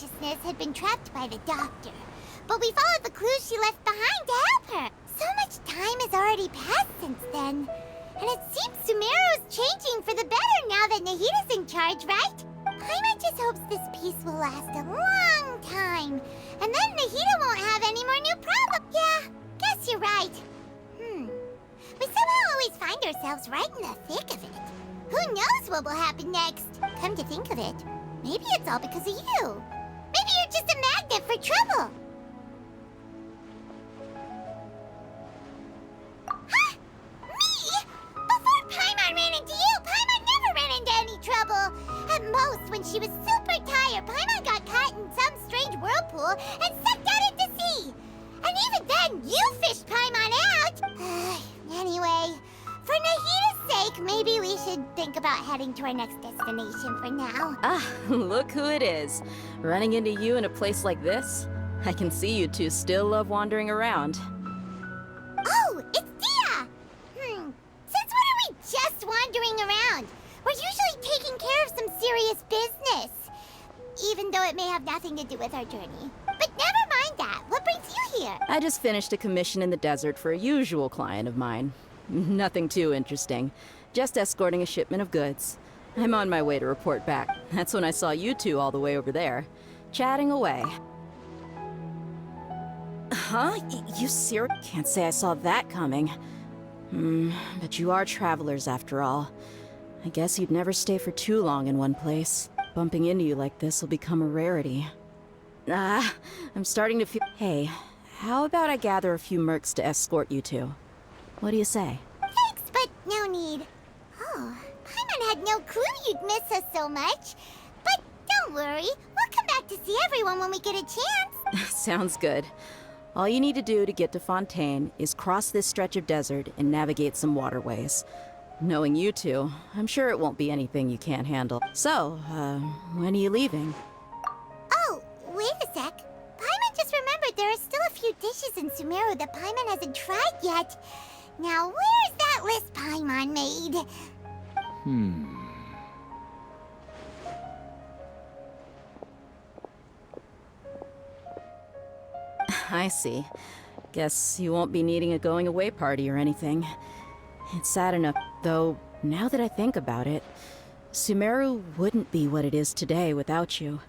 consciousness had been trapped by the doctor. But we followed the clues she left behind to help her. So much time has already passed since then. And it seems Sumeru's changing for the better now that Nahita's in charge, right? Paimon just hopes this peace will last a long time. And then Nahita won't have any more new problems. Yeah, guess you're right. We somehow always find ourselves right in the thick of it. Who knows what will happen next? Come to think of it, maybe it's all because of you. Maybe you're just a magnet for trouble. Huh? Me? Before Paimon ran into you, Paimon never ran into any trouble. At most, when she was super tired, Paimon got caught in some strange whirlpool and sucked out into sea. And even then, you fished Paimon out. Anyway, for Nahita's sake, maybe we should think about heading to our next destination for now. Ah, look who it is. Running into you in a place like this? I can see you two still love wandering around. Oh, it's Dia! Since when are we just wandering around? We're usually taking care of some serious business. Even though it may have nothing to do with our journey. But never mind that. What brings you here? I just finished a commission in the desert for a usual client of mine. Nothing too interesting. Just escorting a shipment of goods. I'm on my way to report back. That's when I saw you two all the way over there, chatting away. Huh? You serious? Can't say I saw that coming. But you are travelers after all. I guess you'd never stay for too long in one place. Bumping into you like this will become a rarity. I'm starting to feel... Hey, how about I gather a few mercs to escort you two? What do you say? Thanks, but no need. Oh, Paimon had no clue you'd miss us so much. But don't worry, we'll come back to see everyone when we get a chance. Sounds good. All you need to do to get to Fontaine is cross this stretch of desert and navigate some waterways. Knowing you two, I'm sure it won't be anything you can't handle. So, when are you leaving? Oh, wait a sec. Paimon just remembered there are still a few dishes in Sumeru that Paimon hasn't tried yet. Now, where's that list Paimon made? I see. Guess you won't be needing a going-away party or anything. It's sad enough, though, now that I think about it, Sumeru wouldn't be what it is today without you.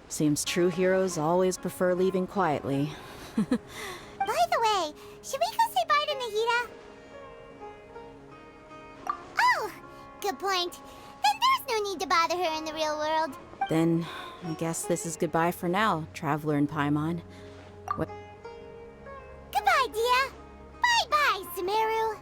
Seems true heroes always prefer leaving quietly. By the way, should we go say bye to Nahita? Oh, good point. Then there's no need to bother her in the real world. Then, I guess this is goodbye for now, Traveler and Paimon. What? Goodbye, Dia. Bye-bye, Sumeru.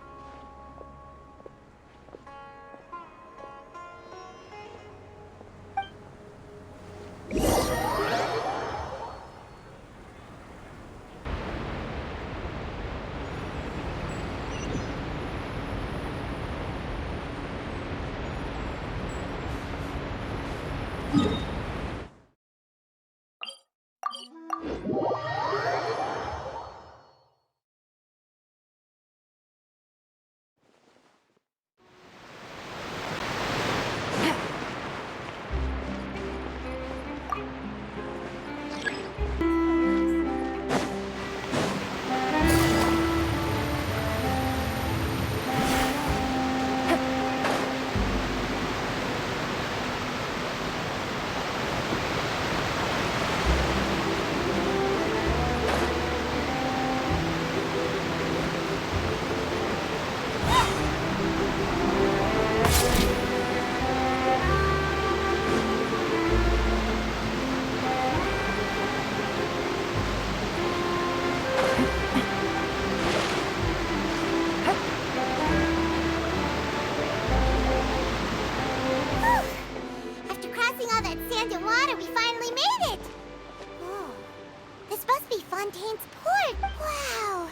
Fontaine's port! Wow!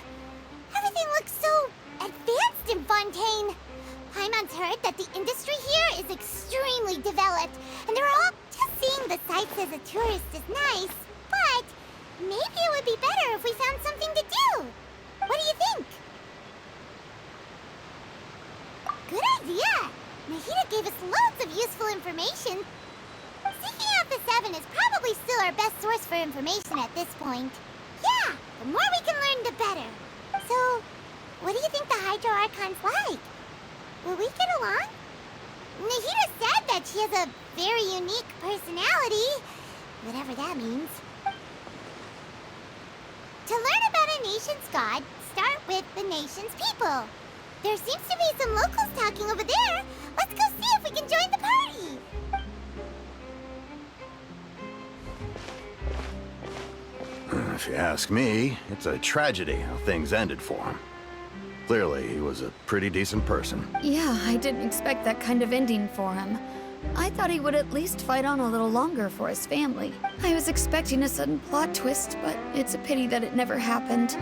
Everything looks so advanced in Fontaine! Paimon's heard that the industry here is extremely developed, and they're all just seeing the sights as a tourist is nice, but maybe it would be better if we found something to do. What do you think? Good idea! Nahita gave us loads of useful information. Seeking out the Seven is probably still our best for information at this point. Yeah, the more we can learn, the better. So, what do you think the Hydro Archon's like? Will we get along? Nahida said that she has a very unique personality, whatever that means. To learn about a nation's god, start with the nation's people. There seems to be some locals talking over there. Let's go see if we can join the party. If you ask me, it's a tragedy how things ended for him. Clearly, he was a pretty decent person. Yeah, I didn't expect that kind of ending for him. I thought he would at least fight on a little longer for his family. I was expecting a sudden plot twist, but it's a pity that it never happened.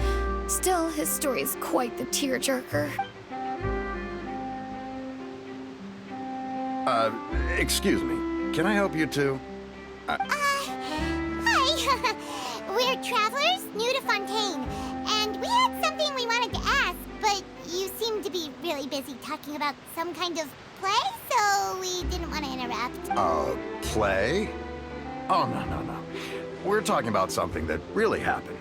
Still, his story is quite the tearjerker. Excuse me. Can I help you too? Hi. We're travelers new to Fontaine, and we had something we wanted to ask, but you seem to be really busy talking about some kind of play, so we didn't want to interrupt. Play? Oh, no. We're talking about something that really happened.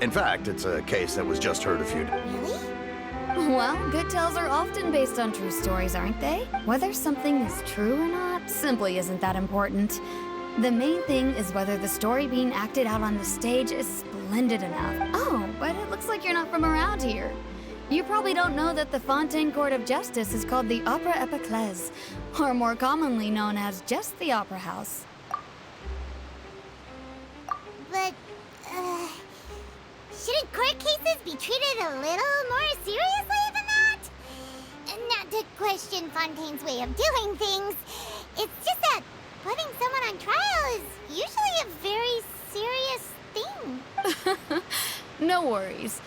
In fact, it's a case that was just heard a few days. Really? Well, good tales are often based on true stories, aren't they? Whether something is true or not simply isn't that important. The main thing is whether the story being acted out on the stage is splendid enough. Oh, but it looks like you're not from around here. You probably don't know that the Fontaine Court of Justice is called the Opera Epiclese, or more commonly known as just the Opera House. But, shouldn't court cases be treated a little more seriously than that? Not to question Fontaine's way of doing things. It's just that putting someone on trial is usually a very serious thing. No worries.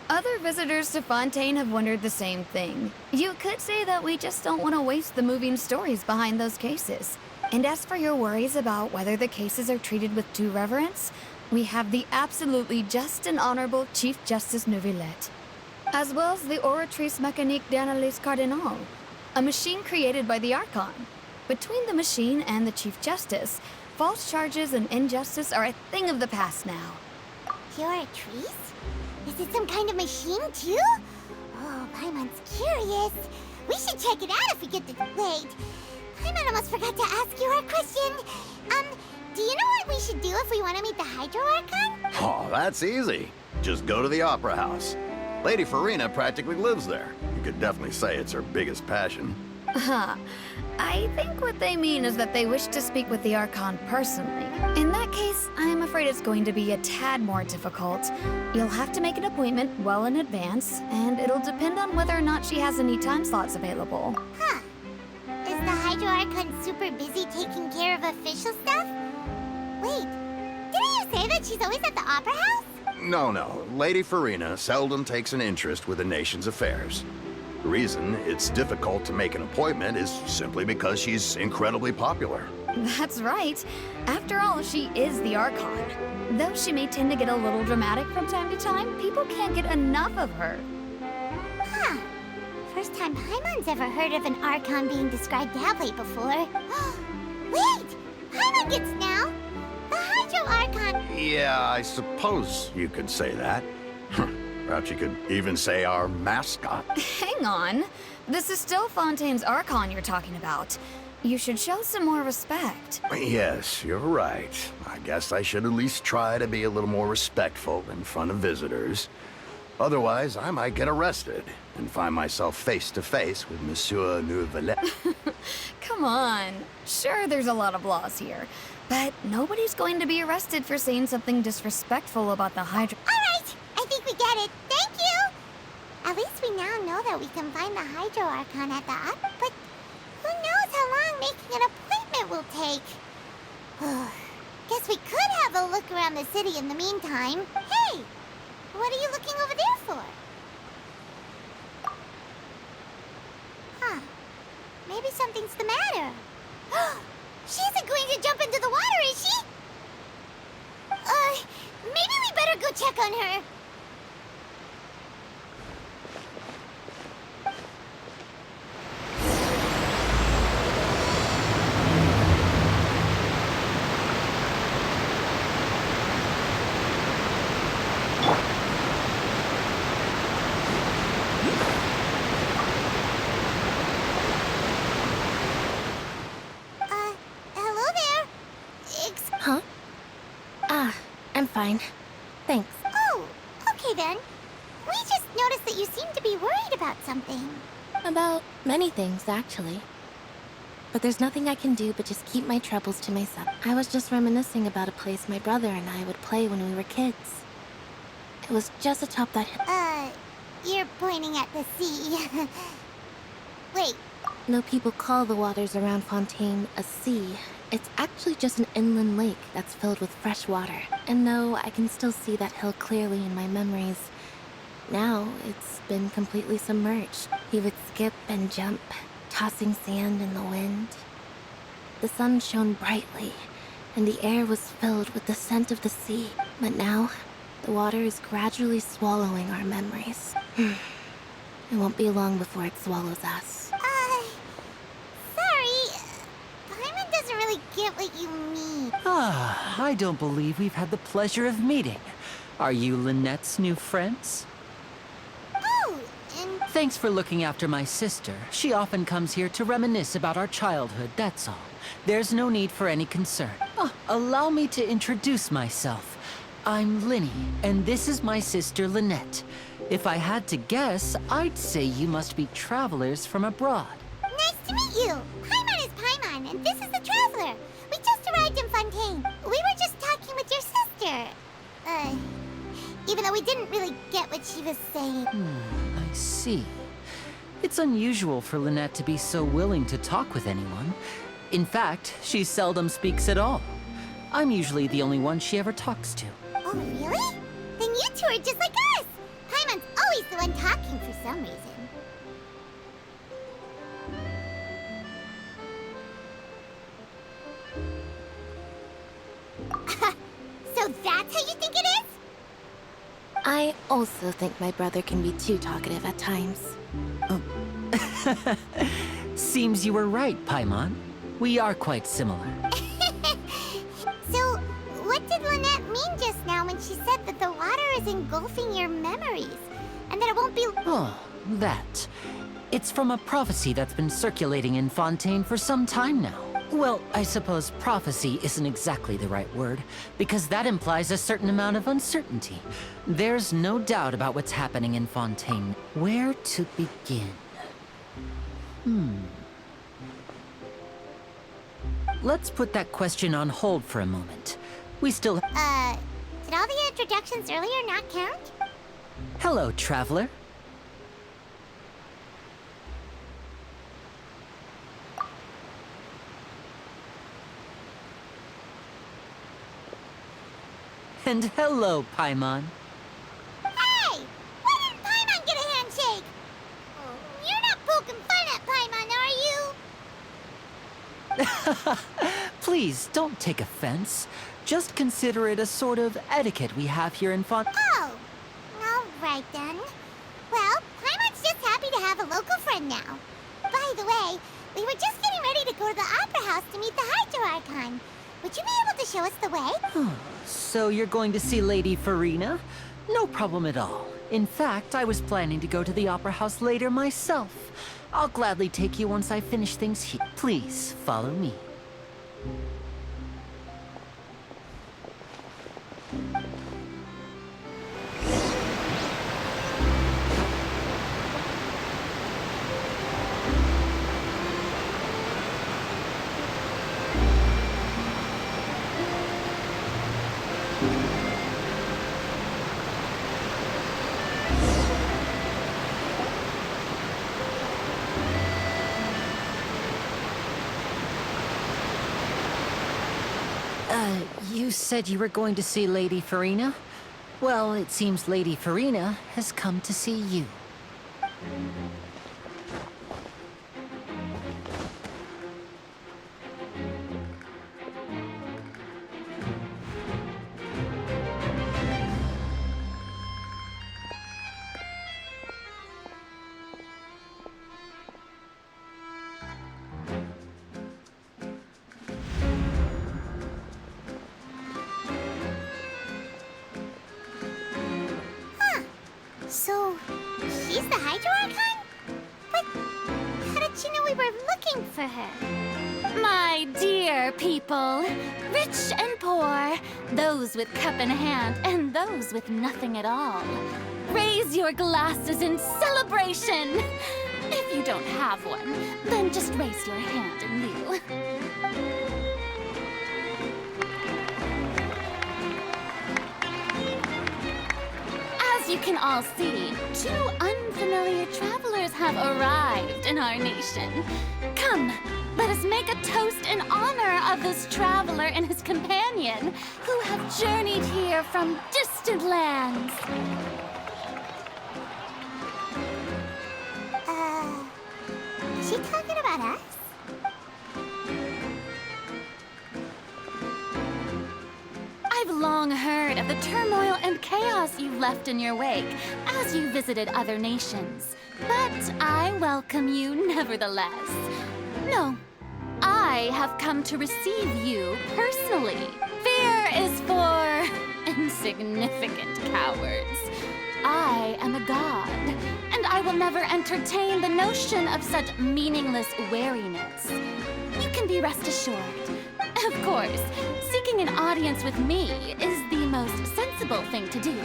Other visitors to Fontaine have wondered the same thing. You could say that we just don't want to waste the moving stories behind those cases. And as for your worries about whether the cases are treated with due reverence, we have the absolutely just and honorable Chief Justice Neuvillette, as well as the Oratrice Mécanique d'Analyse Cardinal, a machine created by the Archon. Between the machine and the Chief Justice, false charges and injustice are a thing of the past now. Oratrice? Is it some kind of machine, too? Oh, Paimon's curious. We should check it out if we get the... Wait, Paimon almost forgot to ask you our question. Do you know what we should do if we want to meet the Hydro Archon? Oh, that's easy. Just go to the Opera House. Lady Farina practically lives there. You could definitely say it's her biggest passion. I think what they mean is that they wish to speak with the Archon personally. In that case, I'm afraid it's going to be a tad more difficult. You'll have to make an appointment well in advance, and it'll depend on whether or not she has any time slots available. Huh. Is the Hydro Archon super busy taking care of official stuff? Wait, didn't you say that she's always at the Opera House? No. Lady Farina seldom takes an interest with the nation's affairs. The reason it's difficult to make an appointment is simply because she's incredibly popular. That's right. After all, she is the Archon. Though she may tend to get a little dramatic from time to time, people can't get enough of her. Huh. First time Paimon's ever heard of an Archon being described that way before. Wait! Paimon gets now! The Hydro Archon! Yeah, I suppose you could say that. Perhaps you could even say our mascot. Hang on. This is still Fontaine's Archon you're talking about. You should show some more respect. Yes, you're right. I guess I should at least try to be a little more respectful in front of visitors. Otherwise, I might get arrested and find myself face to face with Monsieur Neuvillette. Come on. Sure, there's a lot of laws here, but nobody's going to be arrested for saying something disrespectful about the Hydro. All right! I think we get it. Thank you! At least we now know that we can find the Hydro Archon at the up, but who knows how long making an appointment will take? Guess we could have a look around the city in the meantime. Hey! What are you looking over there for? Huh. Maybe something's the matter. She isn't going to jump into the water, is she? Maybe we better go check on her. fine. Thanks. Oh, okay then. We just noticed that you seem to be worried about something. About many things, actually. But there's nothing I can do but just keep my troubles to myself. I was just reminiscing about a place my brother and I would play when we were kids. It was just atop that hill. You're pointing at the sea. Wait, No people call the waters around Fontaine a sea. It's actually just an inland lake that's filled with fresh water. And though I can still see that hill clearly in my memories, now it's been completely submerged. He would skip and jump, tossing sand in the wind. The sun shone brightly, and the air was filled with the scent of the sea. But now, the water is gradually swallowing our memories. It won't be long before it swallows us. sorry. Paimon doesn't really get what you mean. Ah, I don't believe we've had the pleasure of meeting. Are you Lynette's new friends? Oh, and Thanks for looking after my sister. She often comes here to reminisce about our childhood, that's all. There's no need for any concern. Allow me to introduce myself. I'm Linny, and this is my sister Lynette. If I had to guess, I'd say you must be travelers from abroad. nice to meet you. Paimon is Paimon, and this is the Traveler. We just arrived in Fontaine. We were just talking with your sister. Even though we didn't really get what she was saying. I see. It's unusual for Lynette to be so willing to talk with anyone. In fact, she seldom speaks at all. I'm usually the only one she ever talks to. Oh, really? Then you two are just like us. Paimon's always the one talking for some reason. So that's how you think it is? I also think my brother can be too talkative at times. Seems you were right, Paimon. We are quite similar. So, what did Lynette mean just now when she said that the water is engulfing your memories? And that it won't be... Oh, that. It's from a prophecy that's been circulating in Fontaine for some time now. Well, I suppose prophecy isn't exactly the right word, because that implies a certain amount of uncertainty. There's no doubt about what's happening in Fontaine. Where to begin? Let's put that question on hold for a moment. We still... did all the introductions earlier not count? Hello, traveler. And hello, Paimon. Hey! Why didn't Paimon get a handshake? You're not poking fun at Paimon, are you? Please, don't take offense. Just consider it a sort of etiquette we have here in Fontaine. Oh, all right then. Well, Paimon's just happy to have a local friend now. By the way, we were just getting ready to go to the Opera House to meet the Hydro Archon. Would you be able to show us the way? So you're going to see Lady Farina? No problem at all. In fact, I was planning to go to the Opera House later myself. I'll gladly take you once I finish things here. Please, follow me. You said you were going to see Lady Farina? Well, it seems Lady Farina has come to see you. So, she's the Hydro Archon? But how did she know we were looking for her? My dear people, rich and poor, those with cup in hand and those with nothing at all, raise your glasses in celebration. If you don't have one, then just raise your hand in lieu. As you can all see, two unfamiliar travelers have arrived in our nation. Come, let us make a toast in honor of this traveler and his companion who have journeyed here from distant lands. Is she talking about us? I've long heard of the turmoil and chaos you've left in your wake as you visited other nations. But I welcome you nevertheless. No, I have come to receive you personally. Fear is for insignificant cowards. I am a god, and I will never entertain the notion of such meaningless wariness. You can be rest assured. Of course, seeking an audience with me is the most sensible thing to do.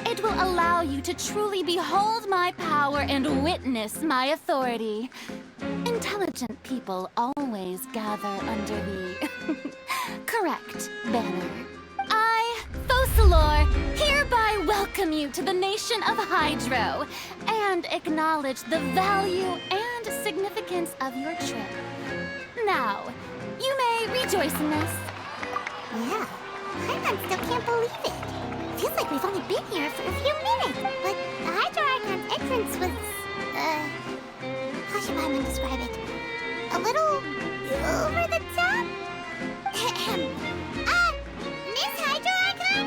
It will allow you to truly behold my power and witness my authority. Intelligent people always gather under the correct banner. I, Focalor, hereby welcome you to the nation of Hydro and acknowledge the value and significance of your trip. Now, you may rejoice in this. Yeah, Paimon still can't believe it. Feels like we've only been here for a few minutes. But the Hydro Archon's entrance was, how should Paimon describe it? A little over the top? Miss Hydro Archon?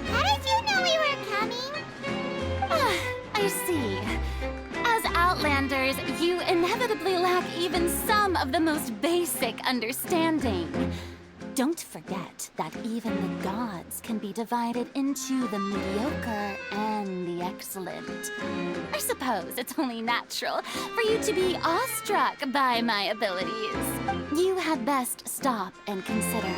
How did you know we were coming? I see. As Outlanders, you inevitably lack even some of the most basic understanding. Don't forget that even the gods can be divided into the mediocre and the excellent. I suppose it's only natural for you to be awestruck by my abilities. You had best stop and consider.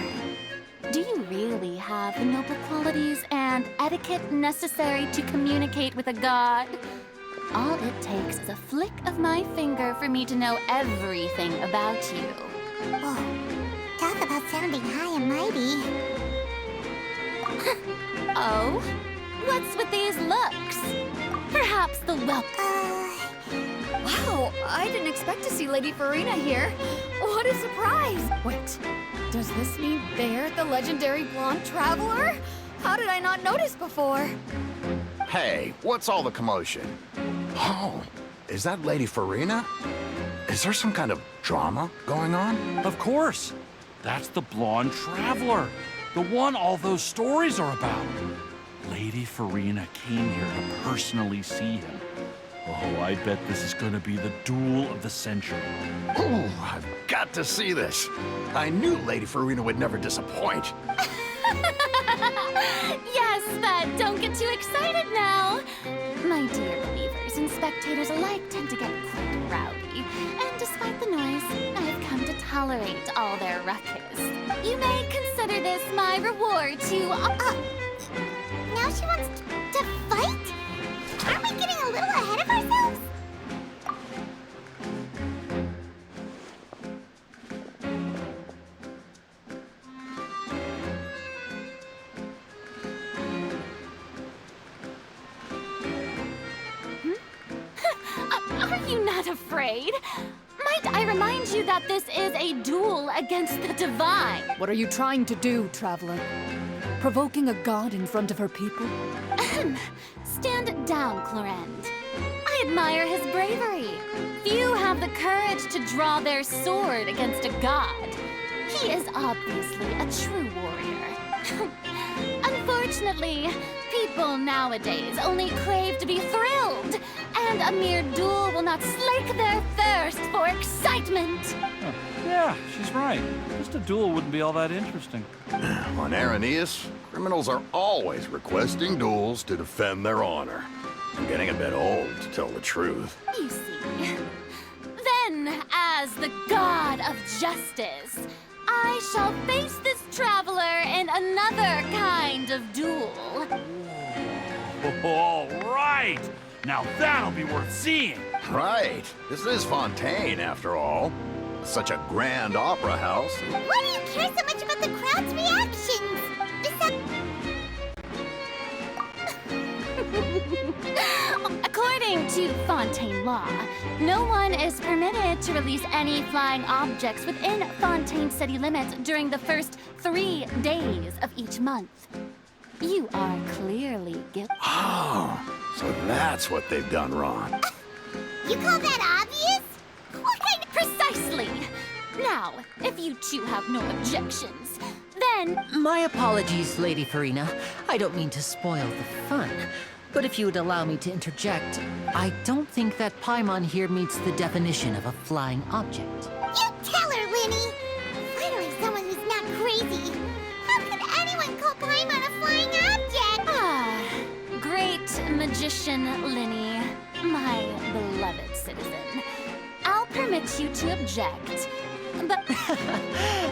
Do you really have the noble qualities and etiquette necessary to communicate with a god? All it takes is a flick of my finger for me to know everything about you. Whoa, talk about sounding high and mighty. Oh? What's with these looks? Perhaps the welcome. Wow, I didn't expect to see Lady Farina here. What a surprise! Wait, does this mean they're the legendary blonde traveler? How did I not notice before? Hey, what's all the commotion? Oh, is that Lady Farina? Is there some kind of drama going on? Of course. That's the blonde traveler. The one all those stories are about. Lady Farina came here to personally see him. Oh, I bet this is gonna be the duel of the century. Ooh, I've got to see this. I knew Lady Farina would never disappoint. Yes, but don't get too excited now. My dear believers and spectators alike tend to get quite rowdy. And despite the noise, I've come to tolerate all their ruckus. You may consider this my reward to... Now she wants to fight? Aren't we getting a little ahead of ourselves? Are you not afraid? Might I remind you that this is a duel against the divine? What are you trying to do, traveler? Provoking a god in front of her people? Stand down, Clorend. I admire his bravery. Few have the courage to draw their sword against a god. He is obviously a true warrior. Unfortunately, people nowadays only crave to be thrilled, and a mere duel will not slake their thirst for excitement. Huh. Yeah, she's right. Just a duel wouldn't be all that interesting. On Araneus, criminals are always requesting duels to defend their honor. I'm getting a bit old, to tell the truth. You see. Then, as as the god of justice, I shall face this traveler in another kind of duel. All right! Now that'll be worth seeing! Right. This is Fontaine, after all. Such a grand opera house. Why do you care so much about the crowd's reactions? According to Fontaine law, no one is permitted to release any flying objects within Fontaine city limits during the first 3 days of each month. You are clearly guilty. Oh, so that's what they've done wrong. You call that obvious? What kind? Precisely. Now, if you two have no objections, then My apologies, Lady Farina. I don't mean to spoil the fun. But if you would allow me to interject, I don't think that Paimon here meets the definition of a flying object. You tell her, Linny! Finally someone who's not crazy. How could anyone call Paimon a flying object? great magician Linny, my beloved citizen. I'll permit you to object, but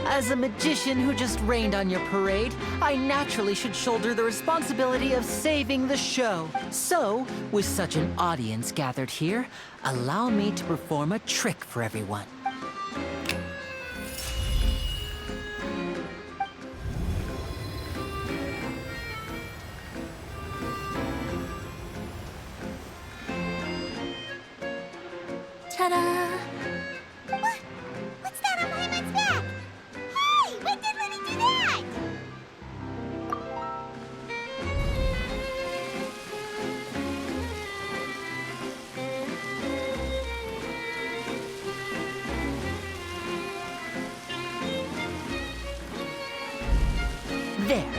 As a magician who just rained on your parade, I naturally should shoulder the responsibility of saving the show. So, with such an audience gathered here, allow me to perform a trick for everyone. ta-da! What's that on Paimon's back? Hey, when did Linny do that? There.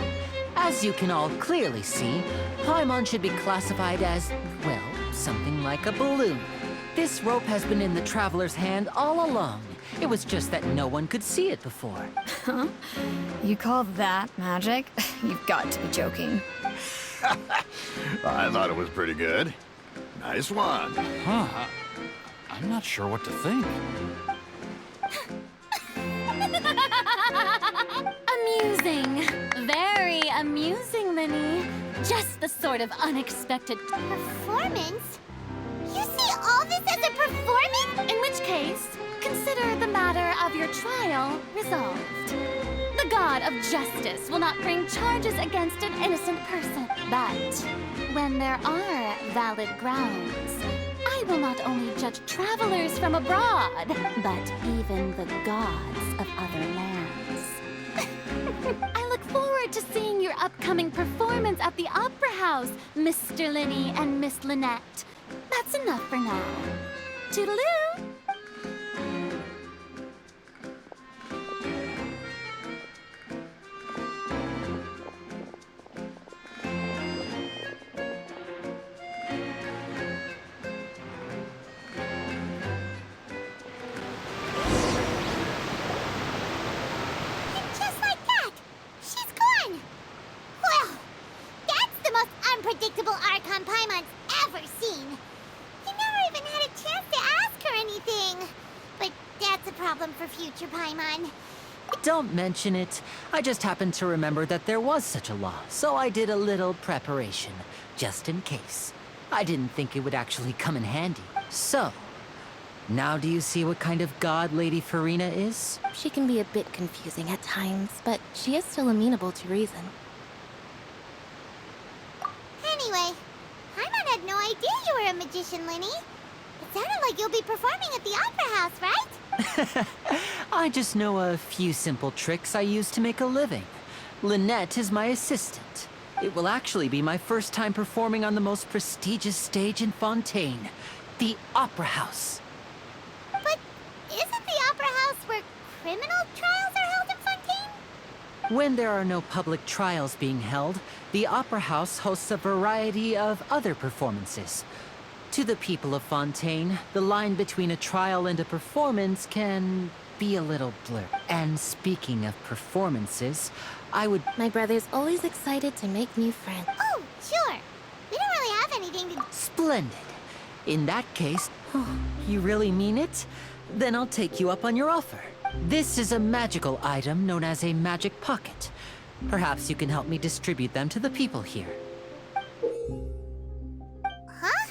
As you can all clearly see, Paimon should be classified as, well, something like a balloon. This rope has been in the traveler's hand all along. It was just that no one could see it before. Huh? You call that magic? You've got to be joking. I thought it was pretty good. Nice one. Huh? I'm not sure what to think. Amusing. Very amusing, Linny. Just the sort of unexpected Performance? You see all this as a performance? in which case, consider the matter of your trial resolved. The god of justice will not bring charges against an innocent person. But when there are valid grounds, I will not only judge travelers from abroad, but even the gods of other lands. I look forward to seeing your upcoming performance at the Opera House, Mr. Linny and Miss Lynette. That's enough for now. Toodaloo! And just like that, she's gone. Well, that's the most unpredictable Archon Paimon's ever seen. He never even had a chance to ask her anything. But that's a problem for future Paimon. Don't mention it. I just happened to remember that there was such a law, so I did a little preparation, just in case. I didn't think it would actually come in handy. So, now do you see what kind of god Lady Farina is? She can be a bit confusing at times, but she is still amenable to reason. Anyway, Paimon had no idea you were a magician, Linny. It sounded like you'll be performing at the Opera House, right? I just know a few simple tricks I use to make a living. Lynette is my assistant. It will actually be my first time performing on the most prestigious stage in Fontaine, the Opera House. But isn't the Opera House where criminal trials are held in Fontaine? When there are no public trials being held, the Opera House hosts a variety of other performances. To the people of Fontaine, the line between a trial and a performance can be a little blurred. And speaking of performances, My brother's always excited to make new friends. Oh, sure. We don't really have anything to... Splendid. In that case, you really mean it? Then I'll take you up on your offer. This is a magical item known as a magic pocket. Perhaps you can help me distribute them to the people here. Huh?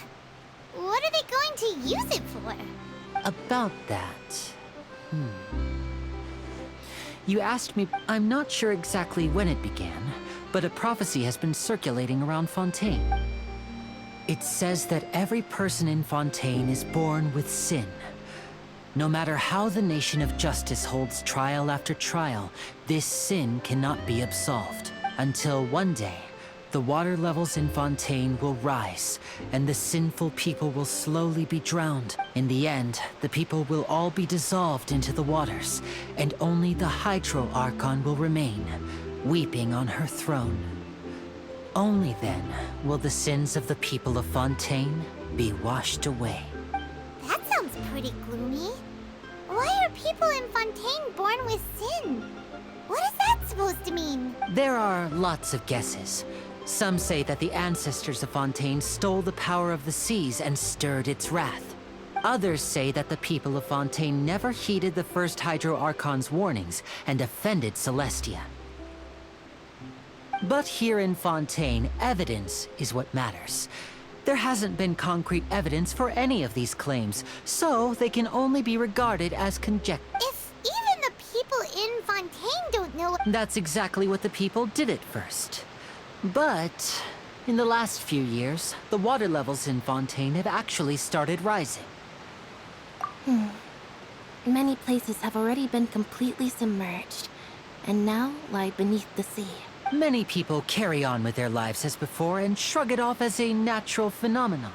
What are they going to use it for? About that... You asked me... I'm not sure exactly when it began, but a prophecy has been circulating around Fontaine. It says that every person in Fontaine is born with sin. No matter how the Nation of Justice holds trial after trial, this sin cannot be absolved. Until one day, the water levels in Fontaine will rise, and the sinful people will slowly be drowned. In the end, the people will all be dissolved into the waters, and only the Hydro Archon will remain, weeping on her throne. Only then will the sins of the people of Fontaine be washed away. That sounds pretty gloomy. Why are people in Fontaine born with sin? What is that supposed to mean? There are lots of guesses. Some say that the ancestors of Fontaine stole the power of the seas and stirred its wrath. Others say that the people of Fontaine never heeded the first Hydro Archon's warnings and offended Celestia. But here in Fontaine, evidence is what matters. There hasn't been concrete evidence for any of these claims, so they can only be regarded as conjecture. If even the people in Fontaine don't know... That's exactly what the people did at first. But in the last few years, the water levels in Fontaine have actually started rising. Many places have already been completely submerged, and now lie beneath the sea. Many people carry on with their lives as before and shrug it off as a natural phenomenon.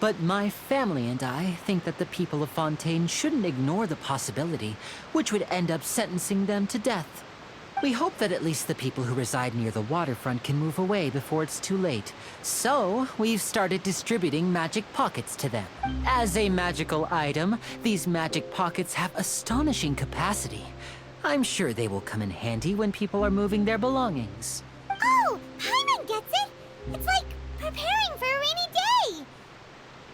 But my family and I think that the people of Fontaine shouldn't ignore the possibility, which would end up sentencing them to death. We hope that at least the people who reside near the waterfront can move away before it's too late. So, we've started distributing magic pockets to them. As a magical item, these magic pockets have astonishing capacity. I'm sure they will come in handy when people are moving their belongings. Oh, Paimon gets it! It's like preparing for a rainy day!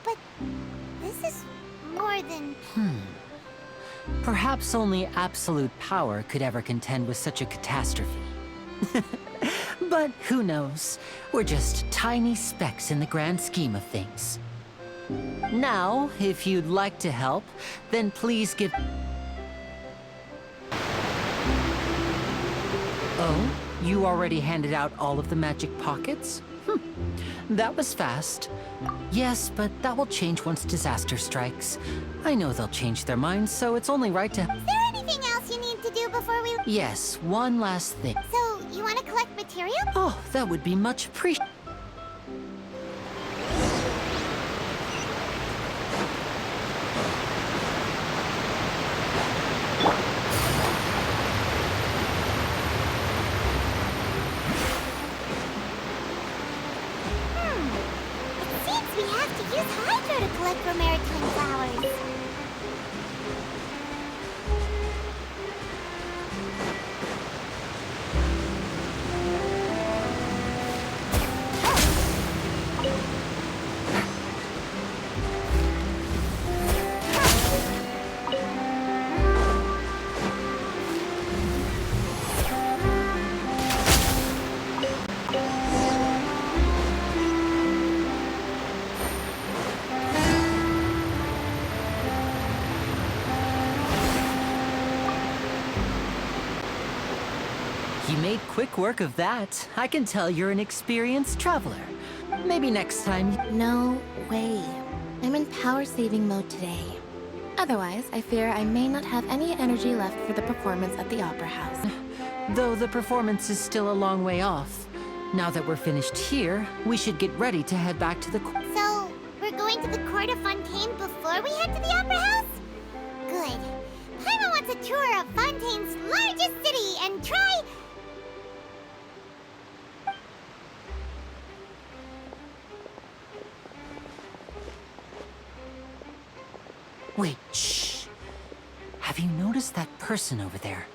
But this is more than... Perhaps only absolute power could ever contend with such a catastrophe. But who knows? We're just tiny specks in the grand scheme of things. Now, if you'd like to help, then please give... Oh, you already handed out all of the magic pockets? That was fast. Yes, but that will change once disaster strikes. I know they'll change their minds, so it's only right to... Is there anything else you need to do before we... Yes, one last thing. So, you want to collect material? Oh, that would be much appreciated. We have to use Hydro to collect for maritime flowers. You made quick work of that. I can tell you're an experienced traveler. Maybe next time... No way. I'm in power-saving mode today. Otherwise, I fear I may not have any energy left for the performance at the Opera House. Though the performance is still a long way off. Now that we're finished here, we should get ready to head back to the... So, we're going to the court of Fontaine before we head to the Opera House? Good. Paimon wants a tour of Fontaine's largest city and try... Wait, shh. Have you noticed that person over there?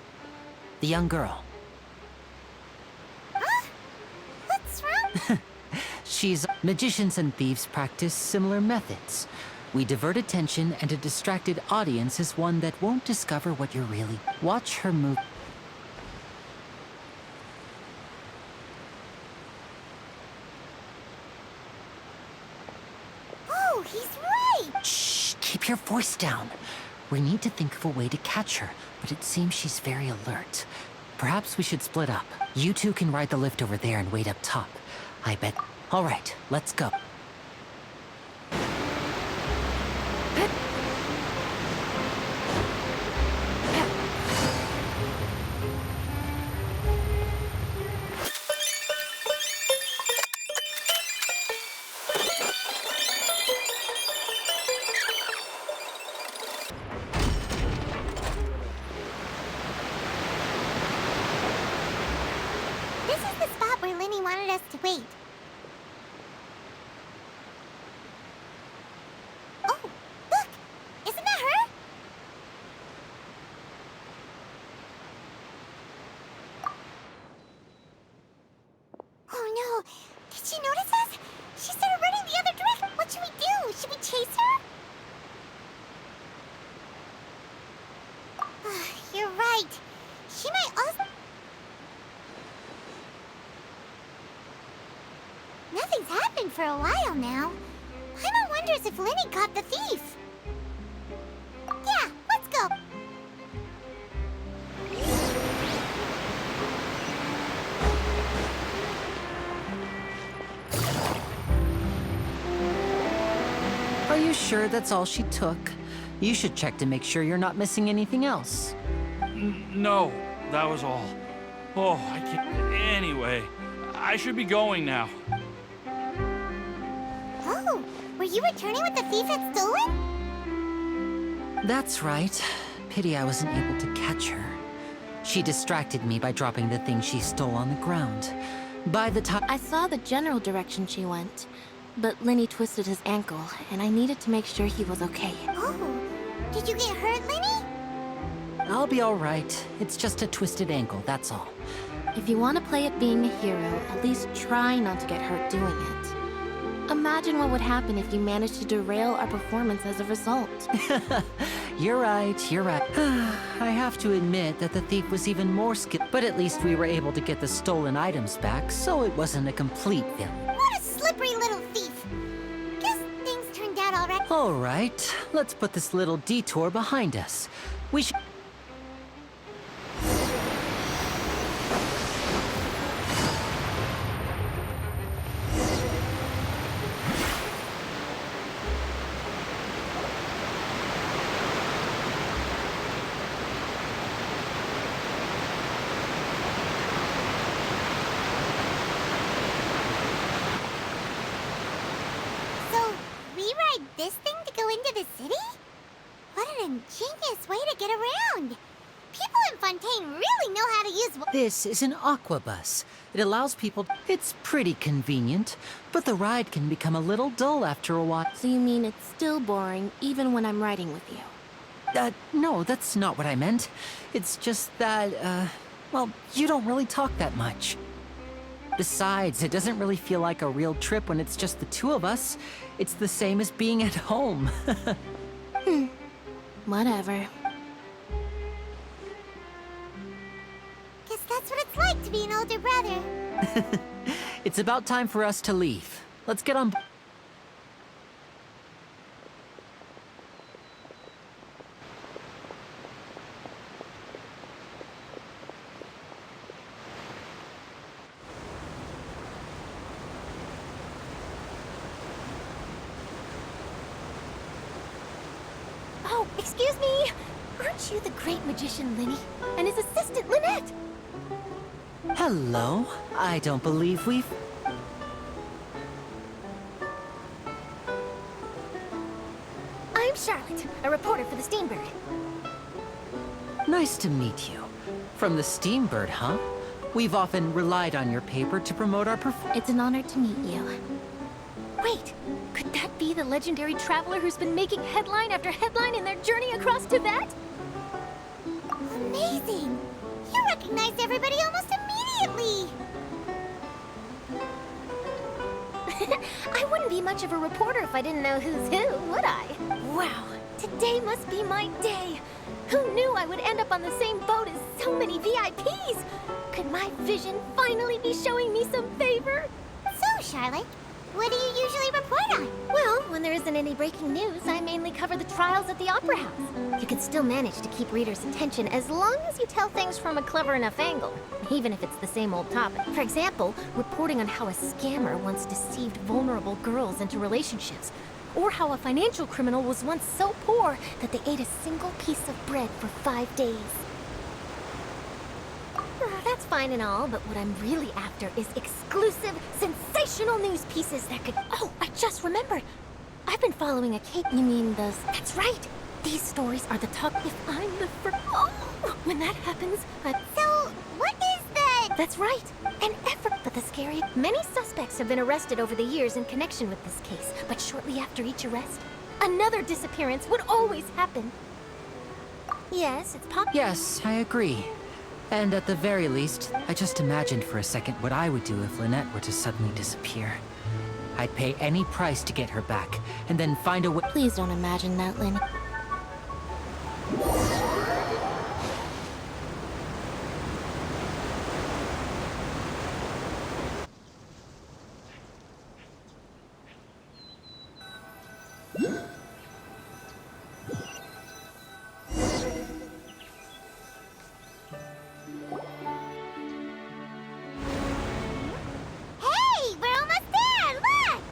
The young girl. Huh? What's wrong? Magicians and thieves practice similar methods. We divert attention, and a distracted audience is one that won't discover what you're really. Watch her move. Oh, he's right! Shh, keep your voice down. We need to think of a way to catch her, but it seems she's very alert. Perhaps we should split up. You two can ride the lift over there and wait up top. I bet. All right, let's go. This is the spot where Lenny wanted us to wait. Oh, look! Isn't that her? Oh no! Did she notice us? She started running the other direction! What should we do? Should we chase her? You're right. She might also... Nothing's happened for a while now. Paimon wonders if Lenny caught the thief. Yeah, let's go. Are you sure that's all she took? You should check to make sure you're not missing anything else. No, that was all. Oh, I can't. Anyway, I should be going now. Oh, were you returning what the thief had stolen? That's right. Pity I wasn't able to catch her. She distracted me by dropping the thing she stole on the ground. By the time I saw the general direction she went, but Lenny twisted his ankle, and I needed to make sure he was okay. Oh, did you get hurt, Lenny? I'll be all right. It's just a twisted ankle, that's all. If you want to play at being a hero, at least try not to get hurt doing it. Imagine what would happen if you managed to derail our performance as a result. You're right, you're right. I have to admit that the thief was even more skilled, but at least we were able to get the stolen items back, so it wasn't a complete failure. What a slippery little thief. Guess things turned out all right. All right, let's put this little detour behind us. We should... So, we ride this thing to go into the city? What an ingenious way to get around. People in Fontaine really know how to use... This is an aquabus. It allows people... It's pretty convenient, but the ride can become a little dull after a while. So you mean it's still boring, even when I'm riding with you? No, that's not what I meant. It's just that, well, you don't really talk that much. Besides, it doesn't really feel like a real trip when it's just the two of us. It's the same as being at home. Whatever. Guess that's what it's like to be an older brother. It's about time for us to leave. Let's get on... Oh, excuse me! Aren't you the great magician Lenny? And his assistant Lynette? Hello. I don't believe we've... I'm Charlotte, a reporter for the Steambird. Nice to meet you. From the Steambird, huh? We've often relied on your paper to promote our performance. It's an honor to meet you. Wait, could that be the legendary traveler who's been making headline after headline in their journey across Tibet? Amazing! You recognized everybody almost immediately! I wouldn't be much of a reporter if I didn't know who's who, would I? Wow, today must be my day. Who knew I would end up on the same boat as so many VIPs? Could my vision finally be showing me some favor? So, Charlotte, what do you usually report on? Well, when there isn't any breaking news, I mainly cover the trials at the Opera House. You can still manage to keep readers' attention as long as you tell things from a clever enough angle, even if it's the same old topic. For example, reporting on how a scammer once deceived vulnerable girls into relationships, or how a financial criminal was once so poor that they ate a single piece of bread for 5 days. That's fine and all, but what I'm really after is exclusive, sensational news pieces that could... Oh, I just remembered. I've been following a Kate... You mean the... That's right. These stories are the talk if I'm the first... Oh, when that happens, So, what is the... That's right. An effort, but the scary... Many suspects have been arrested over the years in connection with this case, but shortly after each arrest, another disappearance would always happen. Yes, it's possible. Yes, I agree. And at the very least, I just imagined for a second what I would do if Lynette were to suddenly disappear. I'd pay any price to get her back, and then find a way— Please don't imagine that, Lynn. Hey, we're almost there! Look!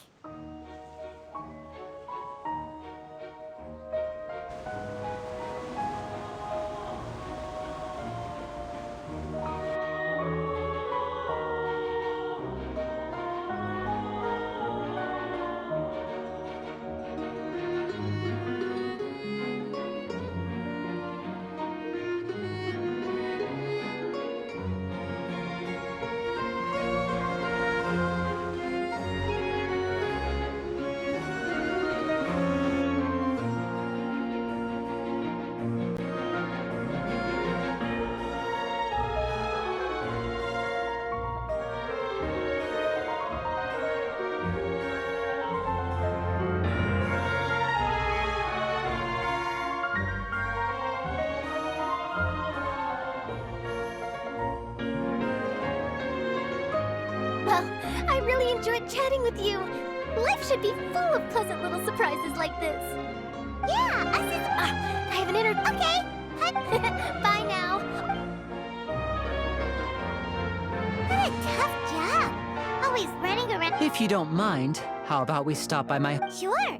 Well, I really enjoyed chatting with you. Life should be full of pleasant little surprises like this. Yeah, us as... I have an Okay, Bye now. what a tough job. Always running around... If you don't mind, how about we stop by my— Sure.